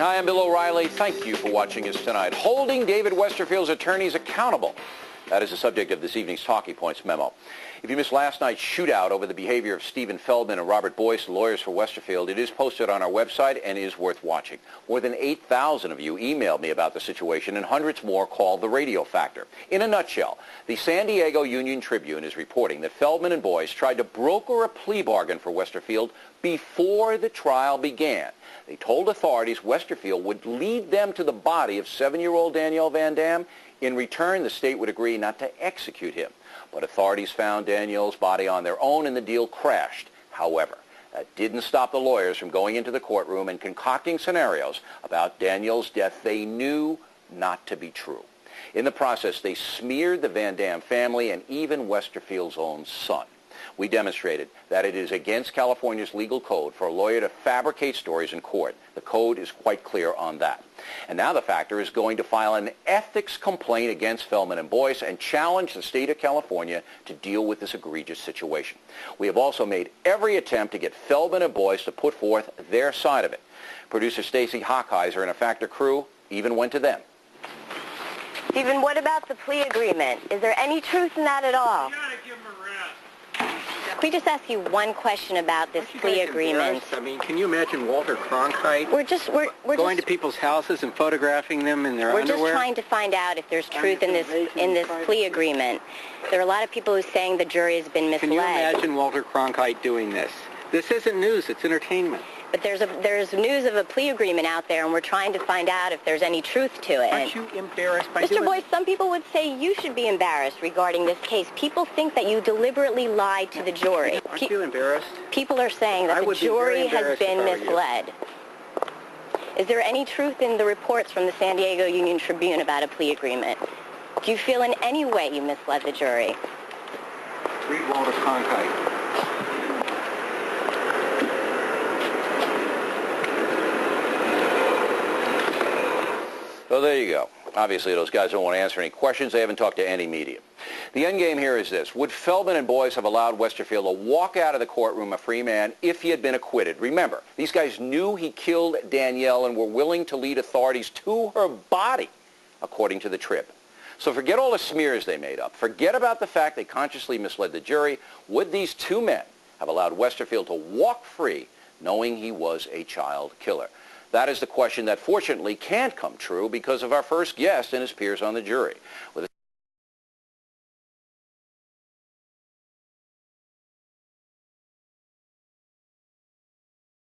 Hi, I'm Bill O'Reilly. Thank you for watching us tonight. Holding David Westerfield's attorneys accountable. That is the subject of this evening's Talking Points memo. If you missed last night's shootout over the behavior of Stephen Feldman and Robert Boyce, lawyers for Westerfield, it is posted on our website and is worth watching. More than 8,000 of you emailed me about the situation, and hundreds more called the radio factor. In a nutshell, the San Diego Union Tribune is reporting that Feldman and Boyce tried to broker a plea bargain for Westerfield before the trial began. They told authorities Westerfield would lead them to the body of 7-year-old Danielle Van Dam. In return, the state would agree not to execute him. But authorities found Danielle's body on their own and the deal crashed. However, that didn't stop the lawyers from going into the courtroom and concocting scenarios about Danielle's death they knew not to be true. In the process, they smeared the Van Dam family and even Westerfield's own son. We demonstrated that it is against California's legal code for a lawyer to fabricate stories in court. The code is quite clear on that. And now the factor is going to file an ethics complaint against Feldman and Boyce and challenge the state of California to deal with this egregious situation. We have also made every attempt to get Feldman and Boyce to put forth their side of it. Producer Stacy Hockheiser and a Factor crew even went to them. Stephen, what about the plea agreement? Is there any truth in that at all? You gotta give him a rest. Can we just ask you one question about this plea agreement? I mean, can you imagine Walter Cronkite We're going to people's houses and photographing them in their underwear? We're just trying to find out if there's truth in this plea agreement. There are a lot of people who are saying the jury has been misled. Can you imagine Walter Cronkite doing this? This isn't news, it's entertainment. But there's news of a plea agreement out there, and we're trying to find out if there's any truth to it. Aren't you embarrassed by Mr. Boyce, some people would say you should be embarrassed regarding this case. People think that you deliberately lied to the jury. Aren't you embarrassed? People are saying that the jury has been misled. Is there any truth in the reports from the San Diego Union Tribune about a plea agreement? Do you feel in any way you misled the jury? Read Walter Cronkite. So there you go. Obviously, those guys don't want to answer any questions. They haven't talked to any media. The end game here is this. Would Feldman and Boyce have allowed Westerfield to walk out of the courtroom a free man if he had been acquitted? Remember, these guys knew he killed Danielle and were willing to lead authorities to her body, according to the Trib. So forget all the smears they made up. Forget about the fact they consciously misled the jury. Would these two men have allowed Westerfield to walk free knowing he was a child killer? That is the question that fortunately can't come true because of our first guest and his peers on the jury. With